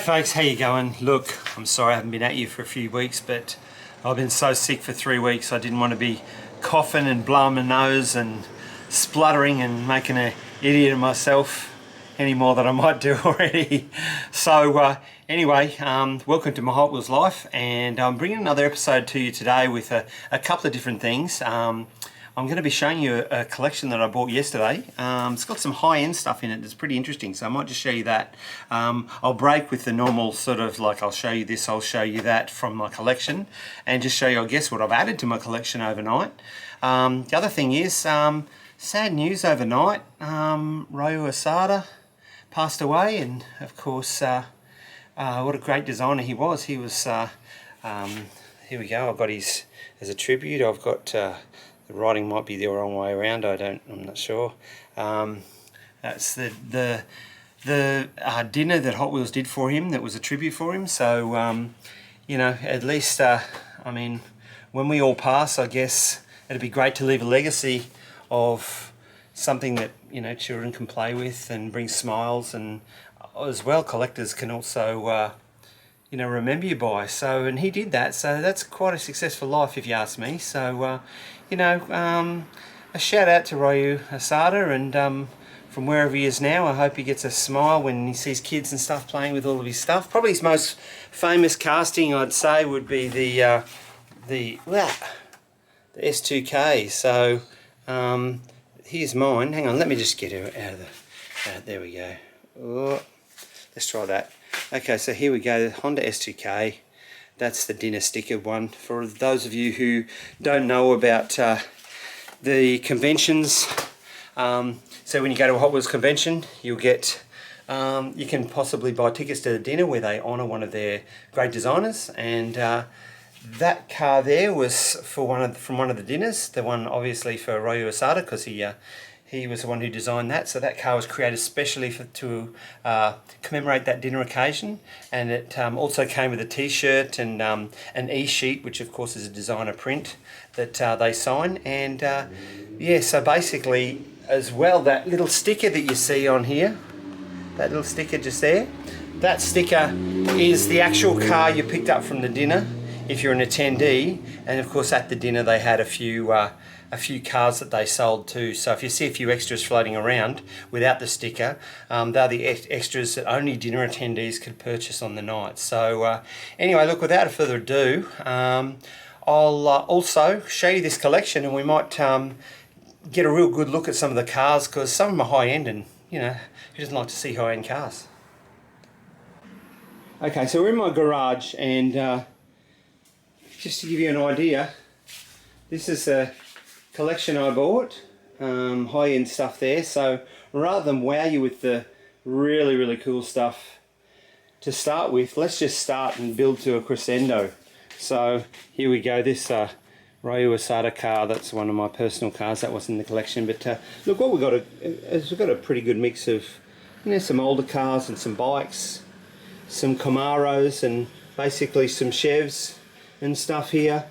folks, how you going? Look, I'm sorry I haven't been at you for a few weeks, but I've been so sick for 3 weeks I didn't want to be coughing and blowing my nose and spluttering and making an idiot of myself any more than I might do already. So anyway, welcome to my Hot Wheels life, and I'm bringing another episode to you today with a couple of different things. I'm going to be showing you a collection that I bought yesterday. It's got some high-end stuff in it that's pretty interesting, so I might just show you that. I'll break with the normal sort of like I'll show you this, I'll show you that from my collection, and just show you, I guess, what I've added to my collection overnight. The other thing is, sad news overnight, Ryu Asada passed away, and of course, what a great designer he was. He was, here we go, I've got his, as a tribute, I've got, the writing might be the wrong way around. I'm not sure. That's the dinner that Hot Wheels did for him. That was a tribute for him. So you know, at least I mean, when we all pass, I guess it'd be great to leave a legacy of something that, you know, children can play with and bring smiles, and as well collectors can also you know, remember you by. So, and he did that, so that's quite a successful life if you ask me. So you know, a shout out to Ryu Asada, and from wherever he is now, I hope he gets a smile when he sees kids and stuff playing with all of his stuff. Probably his most famous casting, I'd say, would be the S2K. So here's mine. Hang on, let me just get it out of the, there we go. Oh, let's try that. Okay, so here we go, Honda S2K. That's the dinner sticker one. For those of you who don't know about the conventions, so when you go to a Hot Wheels convention, you'll get, you can possibly buy tickets to the dinner where they honour one of their great designers, and that car there was for from one of the dinners. The one obviously for Ryu Asada, because he was the one who designed that, so that car was created specially to commemorate that dinner occasion, and it also came with a t-shirt and an e-sheet, which of course is a designer print that they sign, and yeah, so basically as well, that little sticker that you see on here, that little sticker just there, that sticker is the actual car you picked up from the dinner if you're an attendee, and of course at the dinner they had a few cars that they sold too. So if you see a few extras floating around without the sticker, they're the extras that only dinner attendees could purchase on the night. So anyway, look, without further ado, I'll also show you this collection, and we might get a real good look at some of the cars, because some of them are high-end, and you know, who doesn't like to see high-end cars? Okay, so we're in my garage, and just to give you an idea, this is a collection I bought, high-end stuff there. So rather than wow you with the really cool stuff to start with, let's just start and build to a crescendo. So here we go, this Ryu Asada car, that's one of my personal cars, that was in the collection. But look, what we've got is we've got a pretty good mix of, you know, some older cars and some bikes, some Camaros, and basically some Chevs and stuff here.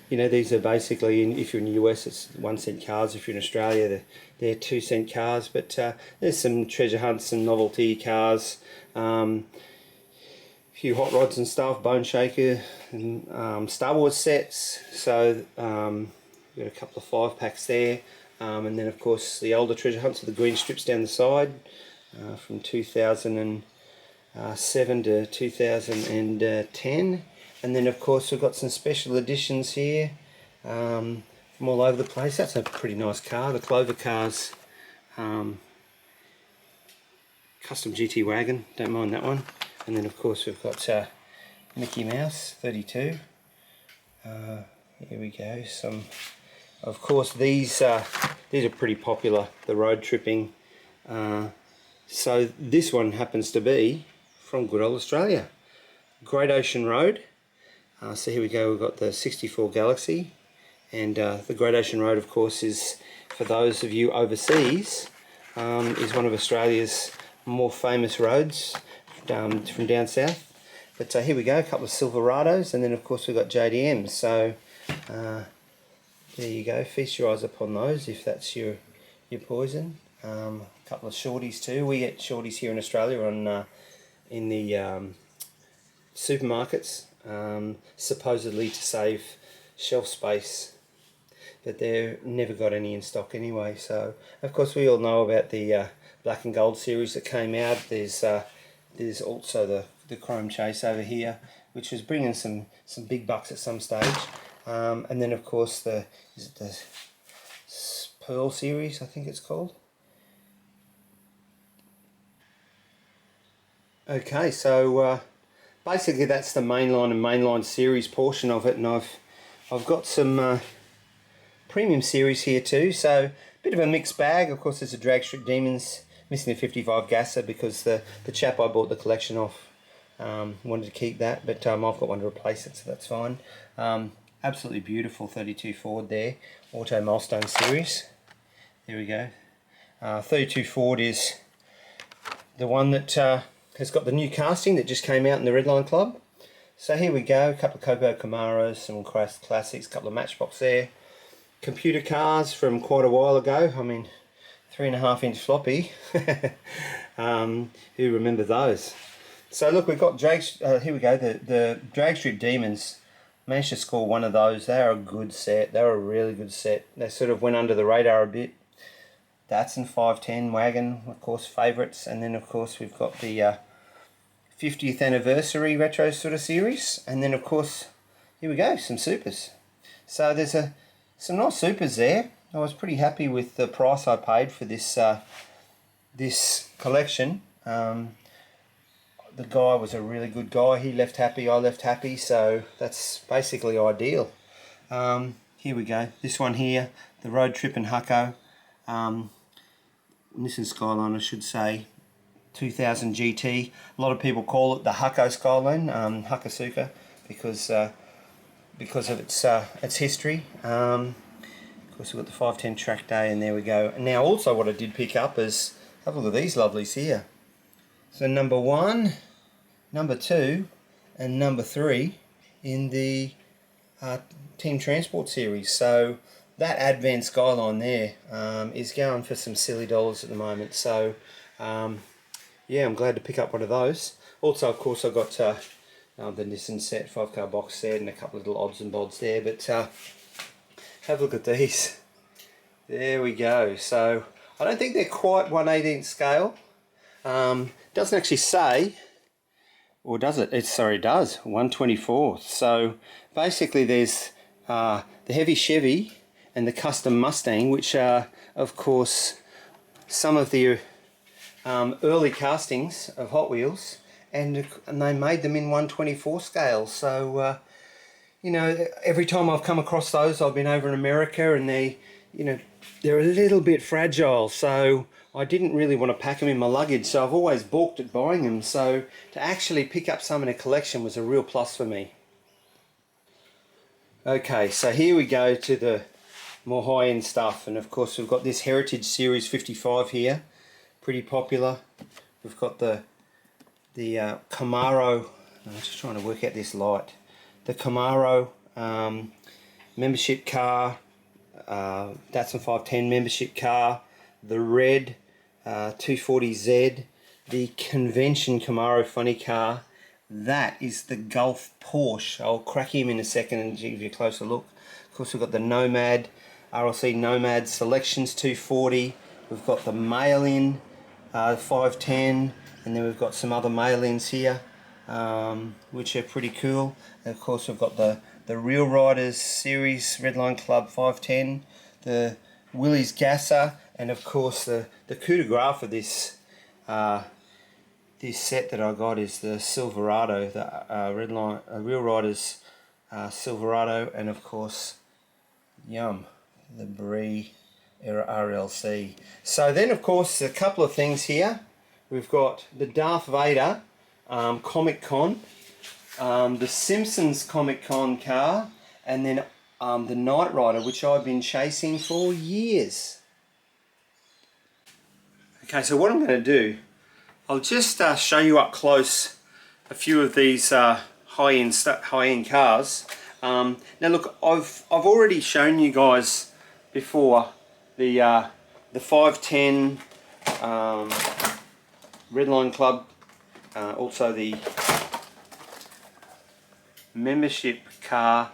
You know, these are basically, if you're in the US, it's 1 cent cars. If you're in Australia, they're 2 cent cars. But there's some treasure hunts and novelty cars, a few hot rods and stuff, Bone Shaker, and Star Wars sets. So we've got a couple of 5-packs there, and then of course the older treasure hunts with the green strips down the side, from 2007 to 2010. And then of course we've got some special editions here from all over the place. That's a pretty nice car, the Clover Cars custom GT wagon, don't mind that one. And then of course we've got Mickey Mouse 32. Here we go. Some, of course these are pretty popular, the road tripping. So this one happens to be from good old Australia, Great Ocean Road. So here we go, we've got the 64 Galaxy, and the Great Ocean Road, of course, is, for those of you overseas, is one of Australia's more famous roads from down south. But here we go, a couple of Silverados, and then of course we've got JDMs. So there you go, feast your eyes upon those if that's your poison. A couple of shorties too. We get shorties here in Australia on in the supermarkets, supposedly to save shelf space, but they've never got any in stock anyway. So of course we all know about the black and gold series that came out. There's also the Chrome Chase over here, which was bringing some big bucks at some stage, and then of course the Pearl series, I think it's called. Okay, so basically that's the mainline and mainline series portion of it, and I've got some premium series here too, so a bit of a mixed bag. Of course there's a Drag Strip Demons, missing the 55 Gasser because the chap I bought the collection off wanted to keep that, but I've got one to replace it, so that's fine. Absolutely beautiful 32 Ford there, Auto Milestone series. There we go. 32 Ford is the one that has got the new casting that just came out in the Redline Club. So here we go, a couple of Coco Camaros, some classics, a couple of Matchbox there. Computer cars from quite a while ago, I mean 3.5-inch floppy. Who remember those? So look, we've got here we go, the Drag Strip Demons. Managed to score one of those. They're a good set, they're a really good set. They sort of went under the radar a bit. Datsun 510 wagon, of course, favourites, and then of course we've got the 50th anniversary retro sort of series, and then of course here we go, some supers. So there's some nice supers there. I was pretty happy with the price I paid for this this collection. The guy was a really good guy. He left happy, I left happy, so that's basically ideal. Here we go. This one here, the Road Trip and Hucko. Nissan Skyline, I should say, 2000 GT. A lot of people call it the Hucko Skyline, Hakosuka, because of its history. Of course, we've got the 510 track day, and there we go. And now, also, what I did pick up is, have a look at these lovelies here. So number 1, number 2, and number 3 in the Team Transport series. So that Advent Skyline there is going for some silly dollars at the moment. So yeah, I'm glad to pick up one of those. Also, of course, I've got the Nissan set, 5-car box set, and a couple of little odds and bods there. But have a look at these. There we go. So I don't think they're quite 1/18 scale. Doesn't actually say, or does it? Sorry, it does, 1/24. So basically there's the heavy Chevy and the custom Mustang, which are of course some of the early castings of Hot Wheels, and they made them in 1/24 scale. So you know, every time I've come across those, I've been over in America, and they're a little bit fragile, so I didn't really want to pack them in my luggage, so I've always balked at buying them. So to actually pick up some in a collection was a real plus for me. Okay, so here we go to the more high-end stuff, and of course we've got this Heritage Series 55 here, pretty popular. We've got the Camaro. I'm just trying to work out this light. The Camaro membership car, Datsun 510 membership car, the red 240Z, the convention Camaro funny car. That is the Gulf Porsche. I'll crack him in a second and give you a closer look. Of course, we've got the Nomad, RLC Nomad Selections 240. We've got the mail-in 510, and then we've got some other mail-ins here, which are pretty cool. And of course, we've got the Real Riders Series Redline Club 510, the Willys Gasser, and of course the coup de grace of this this set that I got is the Silverado, the Real Riders Silverado, and of course the Brie RLC. So then of course a couple of things here. We've got the Darth Vader Comic Con, the Simpsons Comic Con car, and then the Knight Rider, which I've been chasing for years. Okay, so what I'm going to do, I'll just show you up close a few of these high-end cars. Now look, I've already shown you guys before the 510 Redline Club also the membership car,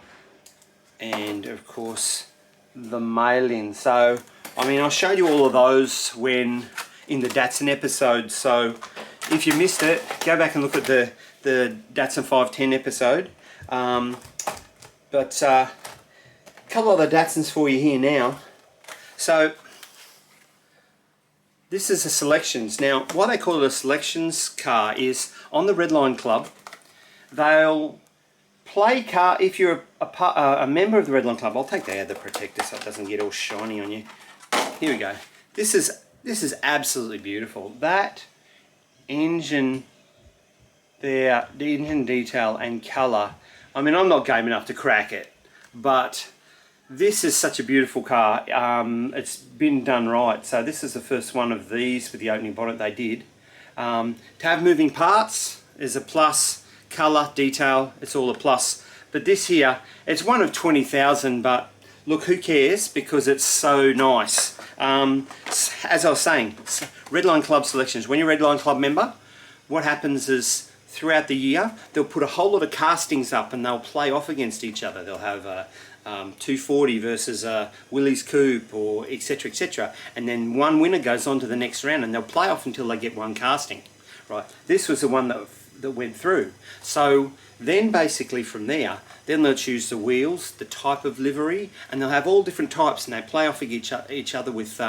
and of course the mail-in. So I mean, I showed you all of those when in the Datsun episode, so if you missed it, go back and look at the Datsun 510 episode. But a couple of the Datsuns for you here now. So this is a selections. Now, why they call it a selections car is on the Redline Club, they'll play car, if you're a member of the Redline Club. I'll take the other protector so it doesn't get all shiny on you. Here we go. This is absolutely beautiful. That engine there, the engine detail and colour. I mean, I'm not game enough to crack it, but this is such a beautiful car. It's been done right. So this is the first one of these with the opening bonnet they did. To have moving parts is a plus. Colour, detail, it's all a plus. But this here, it's one of 20,000, but look, who cares, because it's so nice. As I was saying, Redline Club selections. When you're a Redline Club member, what happens is throughout the year, they'll put a whole lot of castings up and they'll play off against each other. They'll have 240 versus Willys Coupe, or etc, etc. And then one winner goes on to the next round and they'll play off until they get one casting. Right. This was the one that went through. So then basically from there, then they'll choose the wheels, the type of livery, and they'll have all different types, and they play off each other with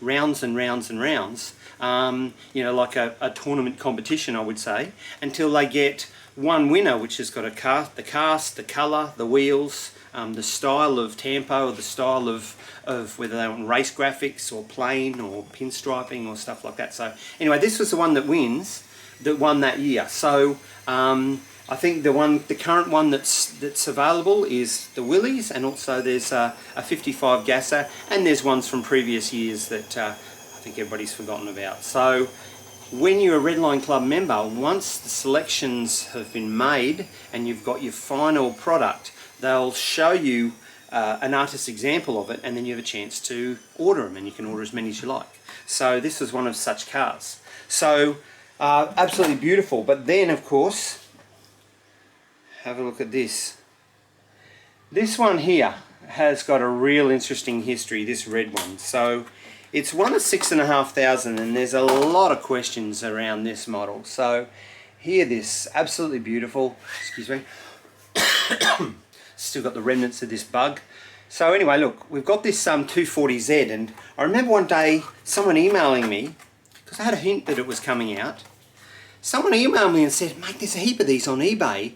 rounds and rounds and rounds, you know, like a tournament competition, I would say, until they get one winner, which has got the cast, the colour, the wheels, the style of tempo, or the style of whether they want race graphics or plain or pinstriping or stuff like that. So anyway, this was the one that won that year. So I think the current one that's available is the Willys, and also there's a 55 gasser, and there's ones from previous years that I think everybody's forgotten about. So when you're a Redline Club member, once the selections have been made and you've got your final product, they'll show you an artist's example of it, and then you have a chance to order them, and you can order as many as you like. So this was one of such cars. So absolutely beautiful. But then, of course, have a look at this. This one here has got a real interesting history, this red one. So it's one of 6,500, and there's a lot of questions around this model. So here, this absolutely beautiful, excuse me, still got the remnants of this bug. So anyway, look, we've got this 240Z, and I remember one day someone emailing me, because I had a hint that it was coming out. Someone emailed me and said, mate, there's a heap of these on eBay.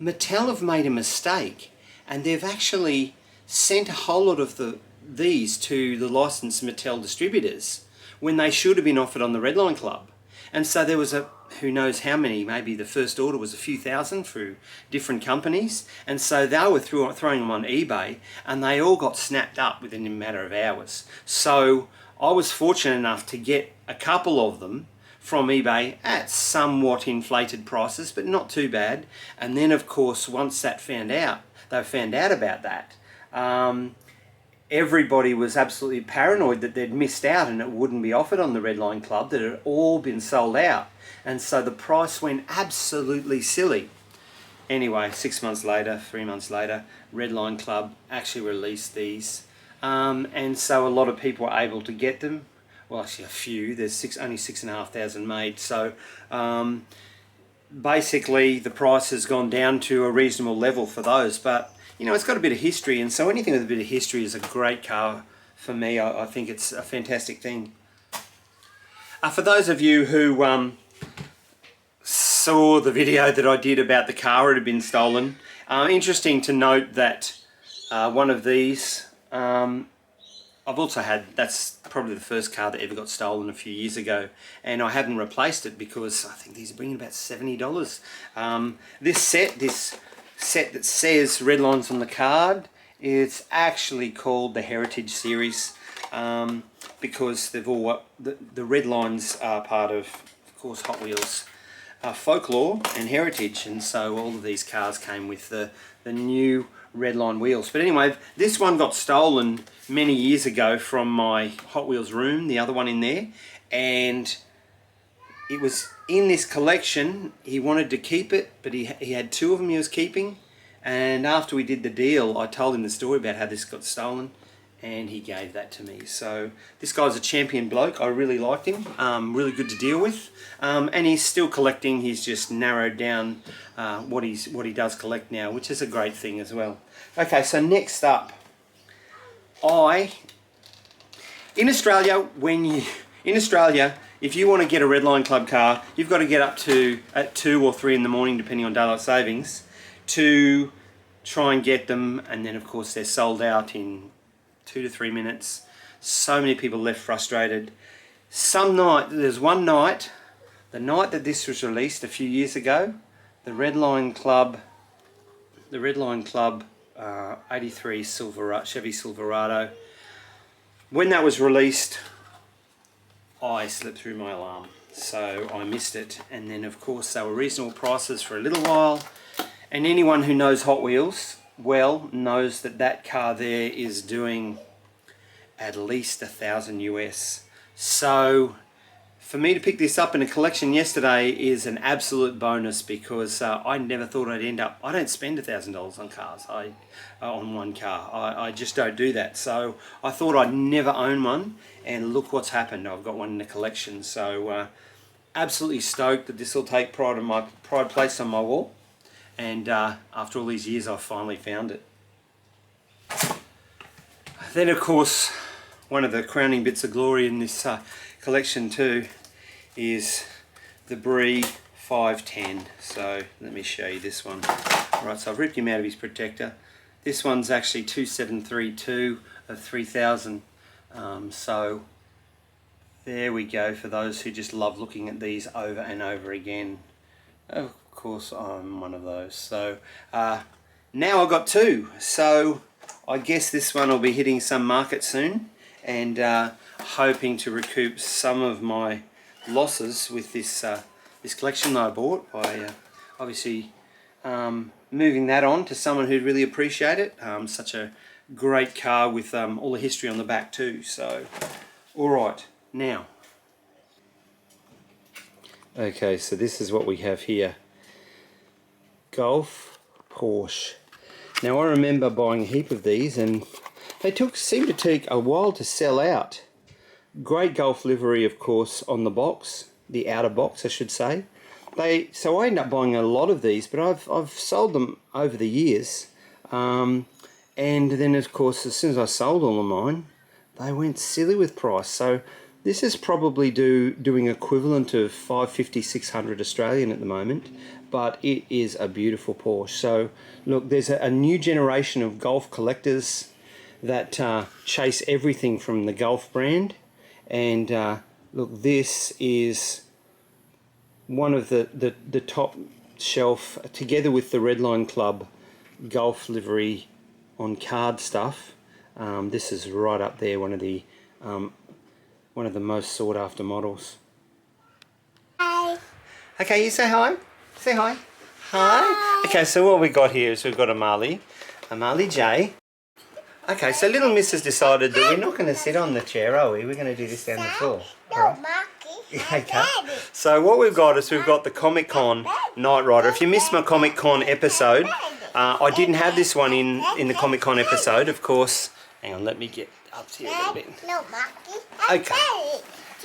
Mattel have made a mistake, and they've actually sent a whole lot of these to the licensed Mattel distributors when they should have been offered on the Redline Club. And so there was who knows how many, maybe the first order was a few thousand through different companies, and so they were throwing them on eBay, and they all got snapped up within a matter of hours. So I was fortunate enough to get a couple of them from eBay at somewhat inflated prices, but not too bad. And then, of course, once they found out about that, everybody was absolutely paranoid that they'd missed out and it wouldn't be offered on the Redline Club, that it had all been sold out. And so the price went absolutely silly. Anyway, 6 months later, 3 months later, Redline Club actually released these. And so a lot of people were able to get them. Well, actually a few. There's only 6,500 made. So basically the price has gone down to a reasonable level for those. But, you know, it's got a bit of history, and so anything with a bit of history is a great car for me. I think it's a fantastic thing. For those of you who saw the video that I did about the car, it had been stolen. Interesting to note that one of these, I've also had, that's probably the first car that ever got stolen a few years ago, and I haven't replaced it because I think these are bringing about $70. This set that says Redlines on the card, it's actually called the Heritage Series, because they've all, the Redlines are part of course, Hot Wheels folklore and heritage, and so all of these cars came with the new Redline wheels. But anyway, this one got stolen many years ago from my Hot Wheels room, the other one in there, and it was in this collection, he wanted to keep it, but he had 2 of them he was keeping. And after we did the deal, I told him the story about how this got stolen, and he gave that to me. So this guy's a champion bloke. I really liked him. Really good to deal with. And he's still collecting. He's just narrowed down what he does collect now, which is a great thing as well. Okay, so next up, in Australia, if you want to get a Redline Club car, you've got to get up to at 2 or 3 in the morning, depending on daylight savings, to try and get them. And then of course they're sold out in 2 to 3 minutes. So many people left frustrated. There's one night, the night that this was released a few years ago, the Redline Club 83 Chevy Silverado. When that was released, I slipped through my alarm, so I missed it. And then of course they were reasonable prices for a little while. And anyone who knows Hot Wheels well knows that that car there is doing at least $1,000 US. So for me to pick this up in a collection yesterday is an absolute bonus, because I never thought I'd end up. I don't spend $1,000 on cars. On one car. I just don't do that. So I thought I'd never own one, and look what's happened. I've got one in the collection. So absolutely stoked that this will take pride place on my wall. And after all these years, I've finally found it. Then of course, one of the crowning bits of glory in this collection too is the Brie 510. So let me show you this one. Alright, so I've ripped him out of his protector. This one's actually 2732 of 3000. So there we go, for those who just love looking at these over and over again. Of course I'm one of those. So now I've got 2. So I guess this one will be hitting some market soon, and hoping to recoup some of my losses with this this collection that I bought by obviously moving that on to someone who'd really appreciate it. Such a great car with all the history on the back too. So alright, now okay, so this is what we have here. Golf Porsche. Now I remember buying a heap of these, and they seemed to take a while to sell out. Great Golf livery, of course, on the box, the outer box I should say. So I ended up buying a lot of these, but I've sold them over the years. And then of course, as soon as I sold all of mine, they went silly with price. So this is probably doing equivalent of 550, 600 Australian at the moment, but it is a beautiful Porsche. So look, there's a new generation of Golf collectors that chase everything from the Golf brand. And look, this is one of the top shelf, together with the Redline Club Golf livery on card stuff. This is right up there, one of the most sought after models. Hi. Okay, you say hi. Say hi. Hi. Okay, so what we got here is we've got Amali J. Okay, so little Miss has decided that we're not going to sit on the chair, are we? We're going to do this down the floor. No, Marky. Okay. So what we've got is we've got the Comic-Con Knight Rider. If you missed my Comic-Con episode, I didn't have this one in the Comic-Con episode, of course. Hang on, let me get up to you a little bit. No, Marky. Okay.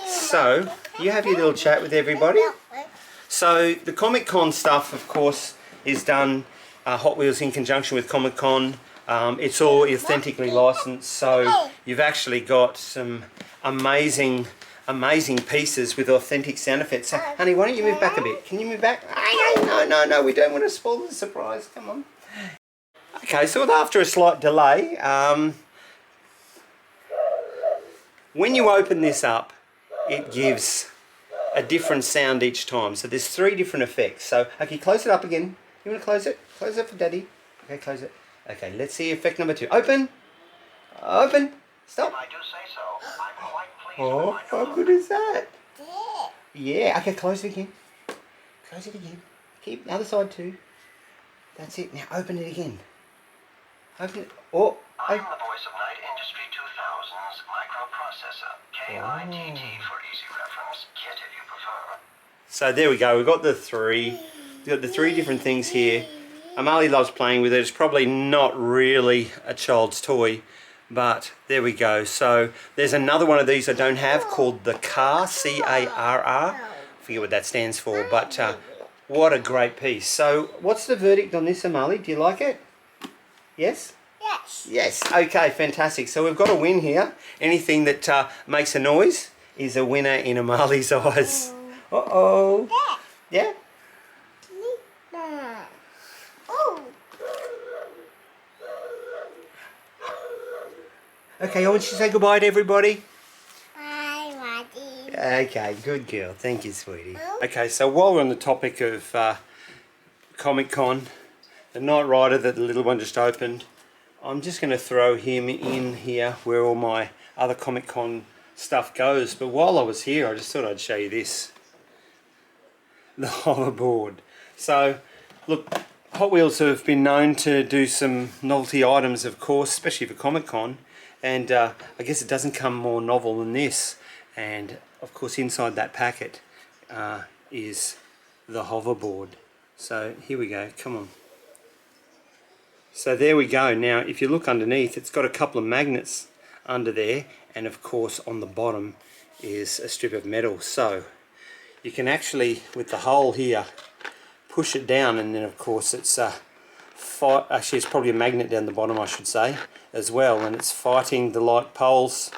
So you have your little chat with everybody. So the Comic-Con stuff, of course, is done Hot Wheels in conjunction with Comic-Con. It's all authentically licensed, so you've actually got some amazing pieces with authentic sound effects. So, honey, why don't you move back a bit? Can you move back? No, we don't want to spoil the surprise. Come on. Okay, so after a slight delay, when you open this up, it gives a different sound each time. So there's 3 different effects. So, okay, close it up again. You want to close it? Close it for Daddy. Okay, close it. Okay, let's see effect number 2. Open. Open. Stop. If I do say so, I'm quite pleased. Oh, how good is that? Yeah. Okay, close it again. Close it again. Keep the other side too. That's it. Now open it again. Open it. Oh. I'm the voice of Night Industry 2000's microprocessor. K.I.T.T for easy reference. KITT if you prefer. So there we go, we've got the three. We've got the three different things here. Amali loves playing with it. It's probably not really a child's toy, but there we go. So there's another one of these I don't have called the Car, C-A-R-R. I forget what that stands for, but what a great piece. So what's the verdict on this, Amali? Do you like it? Yes? Yes. Yes. Okay, fantastic. So we've got a win here. Anything that makes a noise is a winner in Amali's eyes. Uh-oh. Yeah? Okay, I want you to say goodbye to everybody. Bye, Daddy. Okay, good girl. Thank you, sweetie. Okay, so while we're on the topic of Comic Con, the Knight Rider that the little one just opened, I'm just going to throw him in here where all my other Comic Con stuff goes. But while I was here, I just thought I'd show you this. The hoverboard. So, look, Hot Wheels have been known to do some novelty items, of course, especially for Comic Con. And I guess it doesn't come more novel than this. And of course inside that packet is the hoverboard. So here we go, come on. So there we go. Now if you look underneath, it's got a couple of magnets under there, and of course on the bottom is a strip of metal. So you can actually, with the hole here, push it down, and then of course it's actually it's probably a magnet down the bottom, I should say, as well, and it's fighting the light poles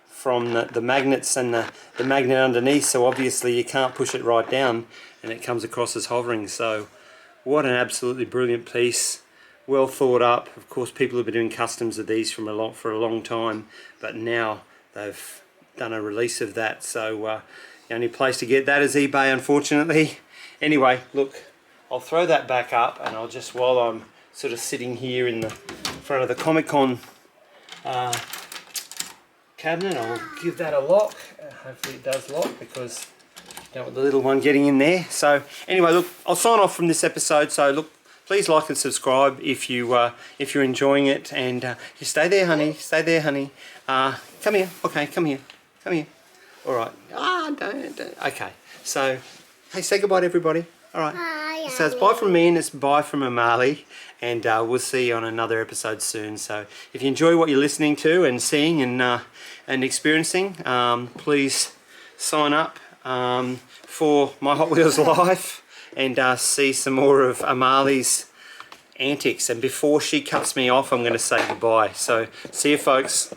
from the magnets and the magnet underneath, so obviously you can't push it right down and it comes across as hovering. So what an absolutely brilliant piece, well thought up. Of course people have been doing customs of these for a long time, but now they've done a release of that, so the only place to get that is eBay, unfortunately. Anyway, look, I'll throw that back up, and I'll just, while I'm sort of sitting here in the front of the Comic Con cabinet, I'll give that a lock. Hopefully it does lock, because I don't want the little one getting in there. So anyway, look, I'll sign off from this episode. So look, please like and subscribe if you're enjoying it, and you stay there, honey. Stay there, honey. Come here. Okay, come here. Come here. All right. Don't. Okay. So, hey, say goodbye to everybody. All right. Bye, So it's bye from me and it's bye from Amali, and we'll see you on another episode soon. So if you enjoy what you're listening to and seeing and experiencing, please sign up for my Hot Wheels life and see some more of Amali's antics. And before she cuts me off, I'm going to say goodbye. So see you, folks.